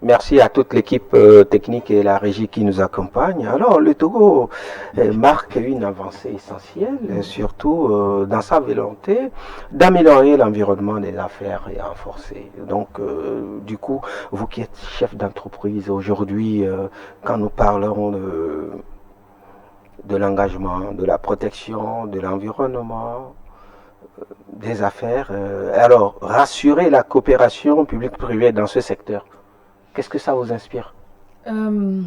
Merci à toute l'équipe technique et la régie qui nous accompagne. Alors, le Togo marque une avancée essentielle, surtout dans sa volonté d'améliorer l'environnement des affaires et renforcer. Donc, du coup, vous qui êtes chef d'entreprise aujourd'hui, quand nous parlons de l'engagement, de la protection, de l'environnement, des affaires, alors rassurer la coopération publique-privée dans ce secteur. Qu'est-ce que ça vous inspire? Euh,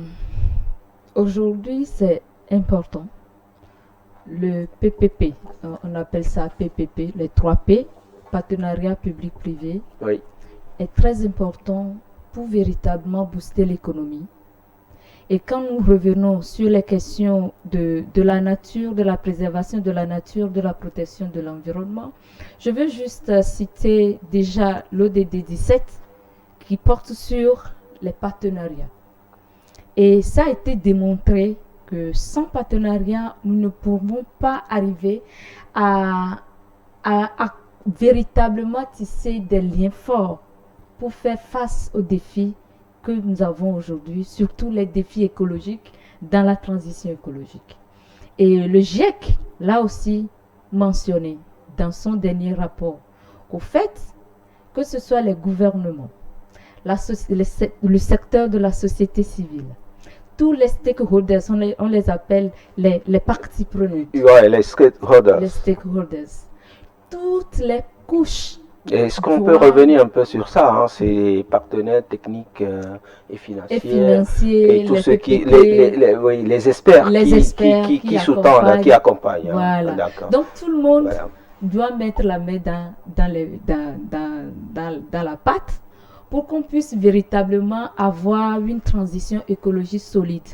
Aujourd'hui, c'est important. Le PPP, on appelle ça PPP, les 3 P, partenariat public-privé, Oui. est très important pour véritablement booster l'économie. Et quand nous revenons sur les questions de la nature, de la préservation de la nature, de la protection de l'environnement, je veux juste citer déjà l'ODD 17 qui porte sur les partenariats. Et ça a été démontré que sans partenariat, nous ne pouvons pas arriver à véritablement tisser des liens forts pour faire face aux défis que nous avons aujourd'hui, surtout les défis écologiques dans la transition écologique. Et le GIEC l'a aussi mentionné dans son dernier rapport, qu'au fait, que ce soit les gouvernements, le secteur de la société civile, tous les stakeholders, on les appelle les parties prenantes. Ouais, les stakeholders. Les stakeholders. Toutes les couches. Est-ce qu'on peut revenir un peu sur ça, hein, ces partenaires techniques et financiers et tous ceux qui, les experts qui sous-tendent, qui accompagnent. Voilà. Hein, donc tout le monde doit mettre la main dans la pâte pour qu'on puisse véritablement avoir une transition écologique solide.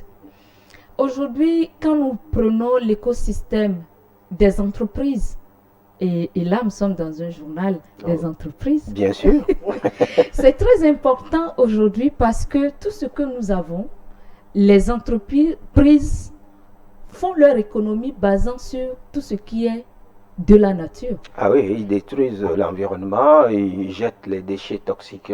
Aujourd'hui, quand nous prenons l'écosystème des entreprises, et là nous sommes dans un journal des entreprises. Bien sûr. C'est très important aujourd'hui parce que tout ce que nous avons, les entreprises font leur économie basant sur tout ce qui est de la nature. Ah oui, ils détruisent l'environnement, ils jettent les déchets toxiques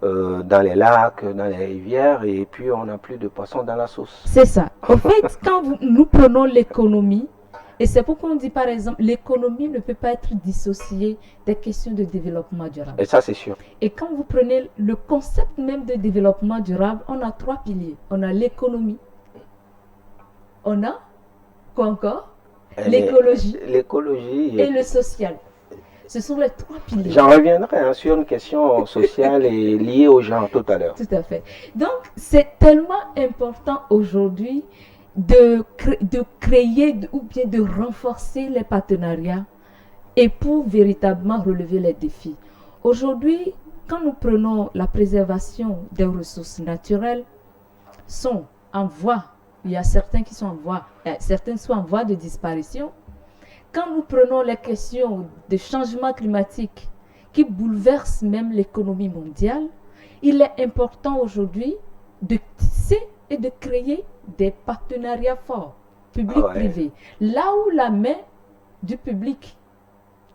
dans les lacs, dans les rivières, et puis on n'a plus de poissons dans la sauce. C'est ça. En fait, quand nous prenons l'économie, et c'est pourquoi on dit par exemple, l'économie ne peut pas être dissociée des questions de développement durable. Et ça, c'est sûr. Et quand vous prenez le concept même de développement durable, on a 3 piliers. On a l'économie, on a quoi encore? L'écologie et le social. Ce sont les 3 piliers. J'en reviendrai sur une question sociale et liée au genre tout à l'heure. Tout à fait. Donc, c'est tellement important aujourd'hui de créer ou bien de renforcer les partenariats et pour véritablement relever les défis. Aujourd'hui, quand nous prenons la préservation des ressources naturelles, sont en voie. Il y a certains qui sont en voie, certains sont en voie de disparition. Quand nous prenons les questions de changement climatique qui bouleversent même l'économie mondiale, il est important aujourd'hui de tisser et de créer des partenariats forts, public-privé. Là où la main du public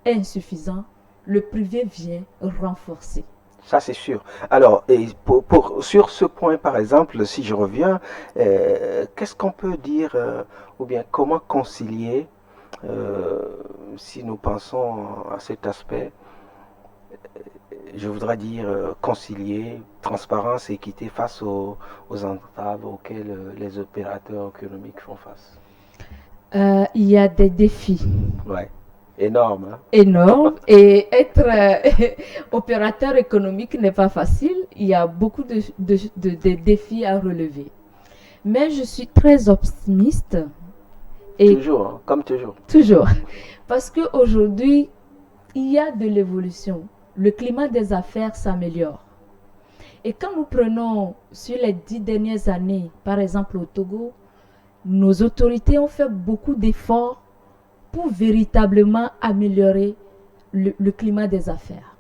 est insuffisante, le privé vient renforcer. Ça, c'est sûr. Alors, et sur ce point, par exemple, si je reviens, qu'est-ce qu'on peut dire, ou bien comment concilier, si nous pensons à cet aspect, je voudrais dire concilier transparence et équité face aux entraves auxquelles les opérateurs économiques font face. Il y a des défis. Ouais. Énorme. Hein? Énorme. Et être opérateur économique n'est pas facile. Il y a beaucoup de défis à relever. Mais je suis très optimiste. Et toujours, hein, comme toujours. Toujours. Parce qu'aujourd'hui, il y a de l'évolution. Le climat des affaires s'améliore. Et quand nous prenons sur les 10 dernières années, par exemple au Togo, nos autorités ont fait beaucoup d'efforts pour véritablement améliorer le climat des affaires.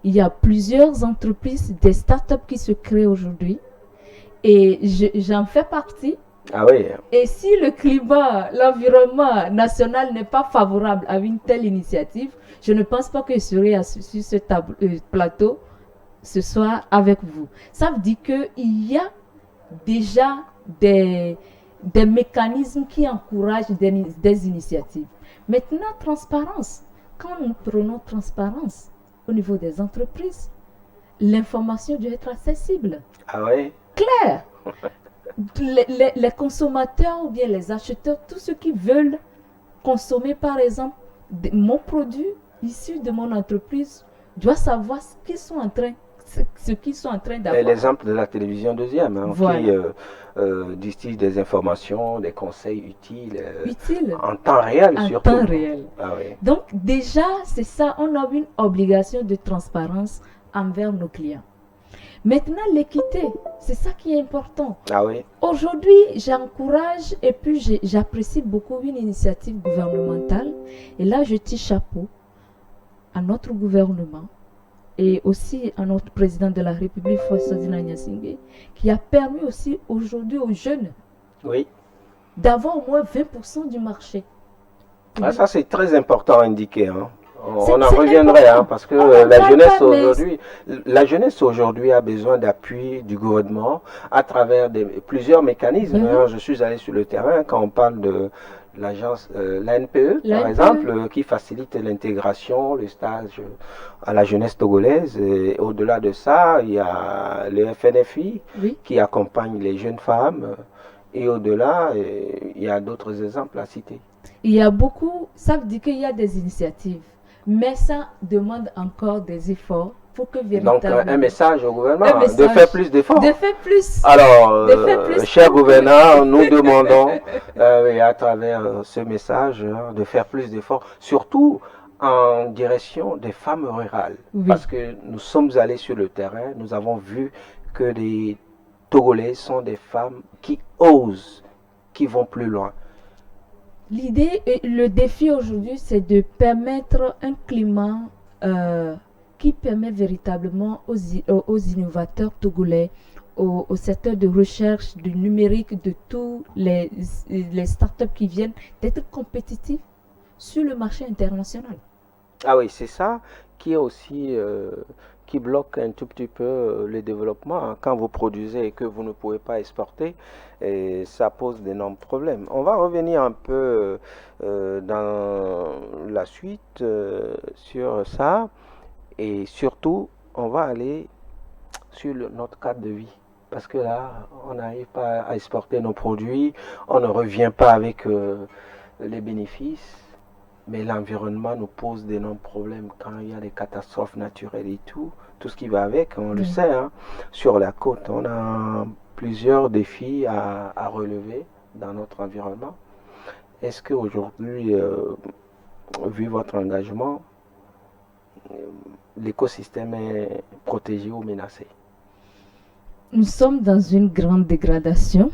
Il y a plusieurs entreprises, des startups qui se créent aujourd'hui et j'en fais partie. Ah oui. Et si le climat, l'environnement national n'est pas favorable à une telle initiative, je ne pense pas que je serai sur ce plateau ce soir avec vous. Ça veut dire qu'il y a déjà des, des mécanismes qui encouragent des initiatives. Maintenant, transparence. Quand nous prenons transparence au niveau des entreprises, l'information doit être accessible, Ah oui? claire. Les consommateurs ou bien les acheteurs, tous ceux qui veulent consommer par exemple mon produit issu de mon entreprise, doivent savoir ce qu'ils sont en train Et d'avoir. l'exemple de la télévision deuxième, hein, qui Voilà, distille des informations, des conseils utiles, utile en temps réel en surtout. temps réel. Ah oui. Donc déjà, c'est ça, on a une obligation de transparence envers nos clients. Maintenant, l'équité, c'est ça qui est important. Ah oui. Aujourd'hui, j'encourage et puis j'apprécie beaucoup une initiative gouvernementale. Et là, je tire chapeau à notre gouvernement et aussi à notre président de la République, François Gnassingbé, qui a permis aussi aujourd'hui aux jeunes Oui. d'avoir au moins 20% du marché. Ah, ça, c'est très important à indiquer, hein. C'est On en c'est reviendrait, hein, important. parce que On n'en la parle jeunesse pas, mais aujourd'hui, la jeunesse aujourd'hui a besoin d'appui du gouvernement à travers plusieurs mécanismes, hein. Je suis allé sur le terrain quand on parle de l'agence, l'ANPE, par l'ANPE, exemple, qui facilite l'intégration, le stage à la jeunesse togolaise. Et au-delà de ça, il y a le FNFI oui, qui accompagne les jeunes femmes. Et au-delà, il y a d'autres exemples à citer. il y a beaucoup, ça veut dire qu'il y a des initiatives, mais ça demande encore des efforts pour que Donc, un véritablement, message au un gouvernement de faire message plus d'efforts. de faire plus, Alors, de faire plus chers pour que... gouvernants, nous demandons, et à travers ce message, hein, de faire plus d'efforts, surtout en direction des femmes rurales. Oui, Parce que nous sommes allés sur le terrain, nous avons vu que les Togolais sont des femmes qui osent, qui vont plus loin. l'idée et le défi aujourd'hui, c'est de permettre un climat qui permet véritablement aux innovateurs togolais, au secteur de recherche, du numérique, de tous les startups qui viennent, d'être compétitifs sur le marché international. Ah oui, c'est ça qui est aussi qui bloque un tout petit peu le développement, hein. Quand vous produisez et que vous ne pouvez pas exporter, et ça pose d'énormes problèmes. On va revenir un peu dans la suite sur ça et surtout, on va aller sur notre cadre de vie. Parce que là, on n'arrive pas à exporter nos produits, on ne revient pas avec les bénéfices. Mais l'environnement nous pose d'énormes problèmes quand il y a des catastrophes naturelles et tout ce qui va avec, on le Oui. sait, hein. Sur la côte, on a plusieurs défis à relever dans notre environnement. Est-ce qu'aujourd'hui, vu votre engagement, euh, l'écosystème est protégé ou menacé? Nous sommes dans une grande dégradation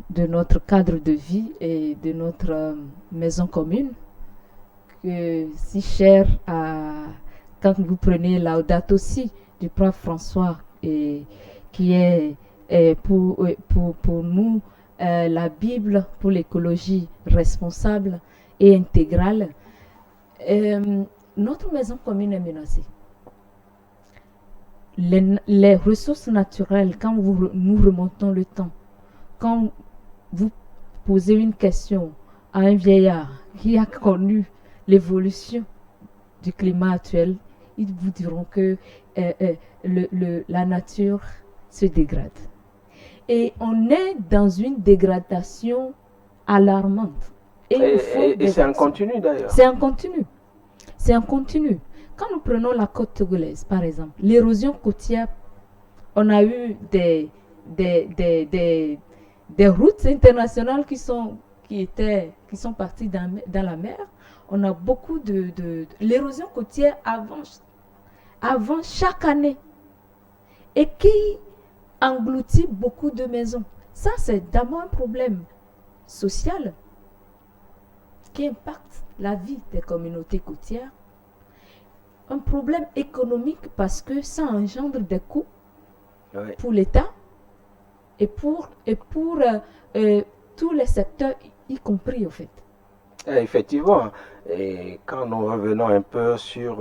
de notre cadre de vie et de notre maison commune, que si cher à quand vous prenez Laudato Si du prof François et qui est pour nous la Bible pour l'écologie responsable et intégrale, notre maison commune est menacée. Les ressources naturelles, quand nous remontons le temps, quand vous posez une question à un vieillard qui a connu l'évolution du climat actuel, ils vous diront que la nature se dégrade. Et on est dans une dégradation alarmante. Et il faut Et des c'est en actions. continu d'ailleurs. C'est en continu. C'est en continu. Quand nous prenons la côte togolaise, par exemple, l'érosion côtière, on a eu des routes internationales qui sont parties dans la mer. On a beaucoup de l'érosion côtière avant chaque année et qui engloutit beaucoup de maisons. Ça, c'est d'abord un problème social qui impacte la vie des communautés côtières. Un problème économique parce que ça engendre des coûts Oui. pour l'État et pour tous les secteurs, y compris au fait. Effectivement. Et quand nous revenons un peu sur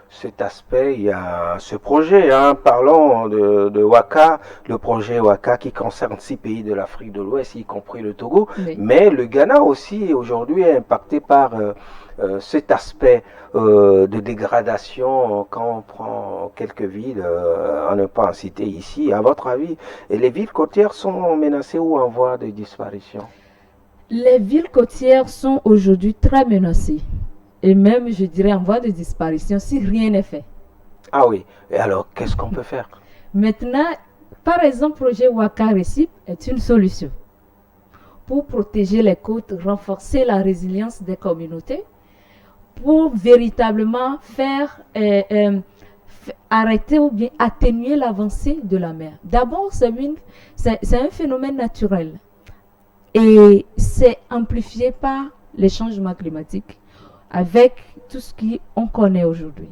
cet aspect, il y a ce projet, hein, parlons de Waka, le projet Waka qui concerne 6 pays de l'Afrique de l'Ouest, y compris le Togo. Oui. Mais le Ghana aussi aujourd'hui est impacté par cet aspect de dégradation quand on prend quelques villes, à ne pas en citer ici. À votre avis, et les villes côtières sont menacées ou en voie de disparition? Les villes côtières sont aujourd'hui très menacées et même, je dirais, en voie de disparition si rien n'est fait. Ah oui, et alors qu'est-ce qu'on peut faire? Maintenant, par exemple, le projet Waka Recip est une solution pour protéger les côtes, renforcer la résilience des communautés, pour véritablement faire arrêter ou bien atténuer l'avancée de la mer. D'abord, c'est un phénomène naturel et c'est amplifié par les changements climatiques avec tout ce qu'on connaît aujourd'hui.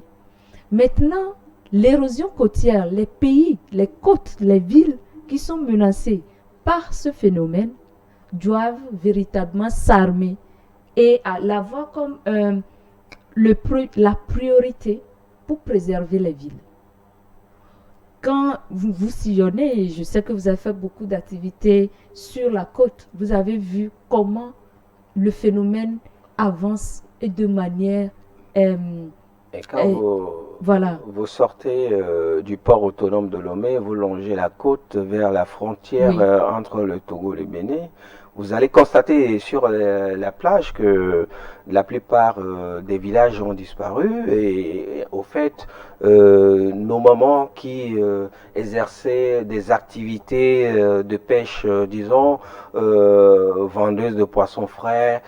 Maintenant, l'érosion côtière, les pays, les côtes, les villes qui sont menacées par ce phénomène doivent véritablement s'armer et l'avoir comme la priorité pour préserver les villes. Quand vous sillonnez, je sais que vous avez fait beaucoup d'activités sur la côte, vous avez vu comment le phénomène avance et de manière... Et quand voilà. vous sortez du port autonome de Lomé, vous longez la côte vers la frontière Oui. entre le Togo et le Bénin, vous allez constater sur la plage que la plupart des villages ont disparu et au fait, nos mamans qui exerçaient des activités de pêche, disons, vendeuses de poissons frais,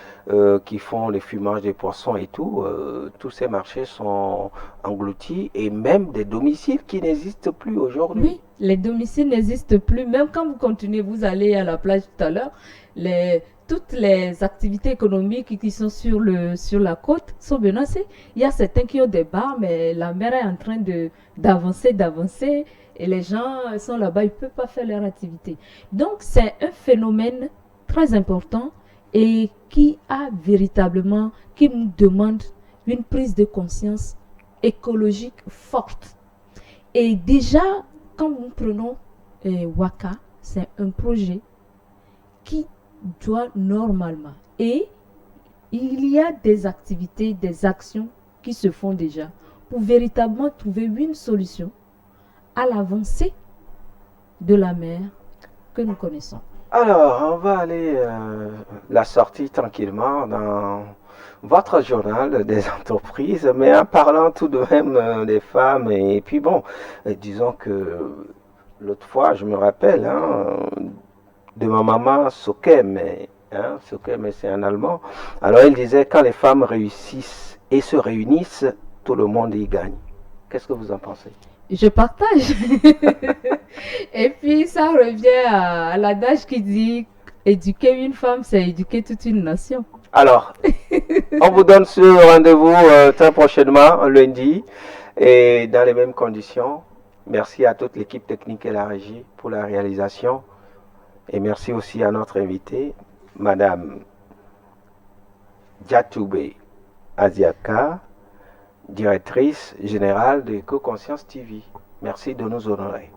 qui font les fumages des poissons et tout, tous ces marchés sont engloutis et même des domiciles qui n'existent plus aujourd'hui. Oui, les domiciles n'existent plus. Même quand vous continuez, vous allez à la plage tout à l'heure, toutes les activités économiques qui sont sur la côte sont menacées. Il y a certains qui ont des bars, mais la mer est en train d'avancer, et les gens sont là-bas, ils ne peuvent pas faire leur activité. Donc, c'est un phénomène très important et qui nous demande une prise de conscience écologique forte. Et déjà, quand nous prenons Waka, c'est un projet qui doit normalement. Et il y a des activités, des actions qui se font déjà pour véritablement trouver une solution à l'avancée de la mer que nous connaissons. Alors, on va aller la sortie tranquillement dans votre journal des entreprises, mais en parlant tout de même des femmes. Et puis bon, disons que l'autre fois, je me rappelle de ma maman Sokem, Sokem c'est un allemand. Alors elle disait quand les femmes réussissent et se réunissent, tout le monde y gagne. Qu'est-ce que vous en pensez? Je partage. Et puis, ça revient à l'adage qui dit éduquer une femme, c'est éduquer toute une nation. Alors, on vous donne ce rendez-vous très prochainement, lundi, et dans les mêmes conditions. Merci à toute l'équipe technique et la régie pour la réalisation. Et merci aussi à notre invitée, Madame Diatoubé Aziaka, directrice générale de Eco-Conscience TV. Merci de nous honorer.